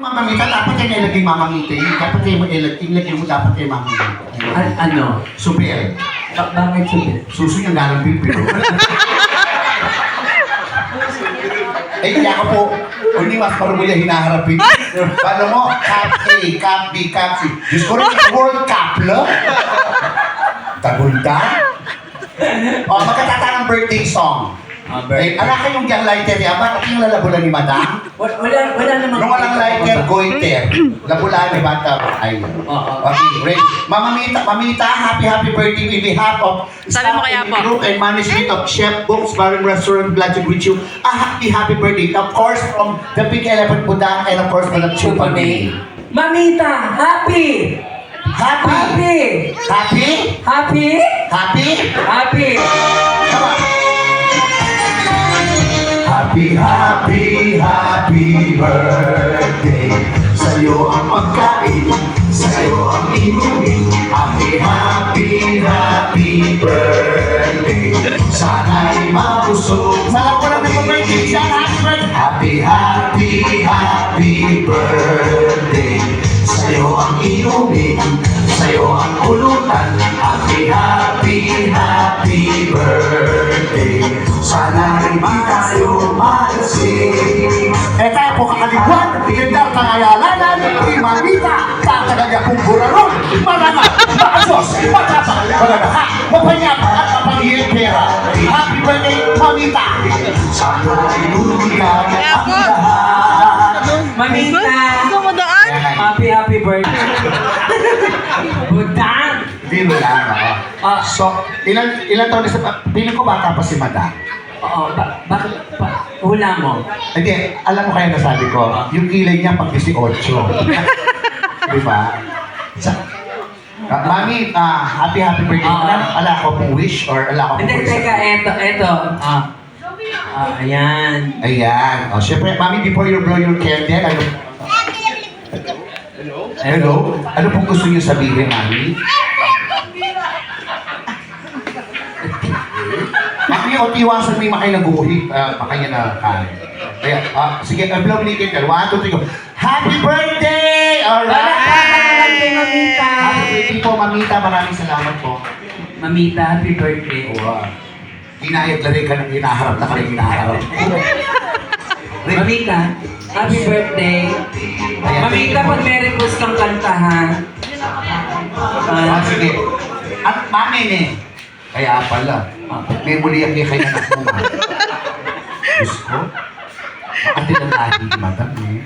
Mamamita, dapat kayo nilagay mamamita yun. Dapat kayo mo ilagay mo, dapat kayo mamamita. Ano? Supel. Bakit sabi? Suso yung galang pipiro. Kaya ako po, hindi mas parumuya hinaharapin. Paano mo? Cup A, Cup B, Cup C. Diyos ko rin, World Cup, lo? Tagulda? O, magkatata ng birthday song. Ala kayong yung lighter yan, bakit yung lalabulan ni Madam? Wala namang... Nung walang lighter, goiter. Labulan ni Madam. Ayun. Okay, ready. Mamita, happy birthday in behalf of Sabi mo kaya po. Group and management of Chef Books Bar and Restaurant, glad to greet you. A happy birthday. Of course, from the Big Elephant Budang and of course, Madam Chupa May. Mamita, happy! Happy! Happy! Happy? Happy! Happy? Happy! Come on. Happy birthday. Sa'yo ang pagkain, sa'yo ang inumin. Happy birthday. Sana'y mabusog. Sarap ko lang nag-birthday siya. Happy birthday. Sa'yo ang inumin, sa'yo ang ulutan. Happy birthday. Sana'y di tayo malasing. Eh tayo po kakalibuan, gandang pangayalanan, di mamita, tatagaga kong buraron, marama, makasos, matapa, magagaha, mapanyapa at mapangihil pera. Happy birthday, mamita! Sana'y luligan ang lahat. Mamita! Gumadaan? Happy birthday! Budang! Hindi mo lang, ako. So, ilan taon na sa... Piling ko bata pa si Madam. Oo, bakit pa? Hula mo. Hindi, alam mo kaya nasabi ko, yung kilay niya pag 18. Di ba? Mami, happy birthday. Ala ko pong wish or ala ko pong Hindi, teka, eto. Ayan. Ayan. O, syempre, Mami, before you blow your candle, Hello? Ano pong gusto niyo sabihin, Mami? Mami, o tiwasan mo yung makay naguhit. Makanya na kain. Kaya, sige, blow ni candle. 1, 2, 3, go. Happy birthday! Alright! Happy Mamita! Happy birthday po, Mamita. Maraming salamat po. Mamita, happy birthday. Wow. Hinayat na rin ka ng hinaharap na ka rin hinaharap. Mamita, happy birthday. Mamita, pag may request kang kantahan. Sige. At mami eh. Kaya pala. May muli ang kayo anak mo. Diyos ko. At tinatahin ni Madam eh.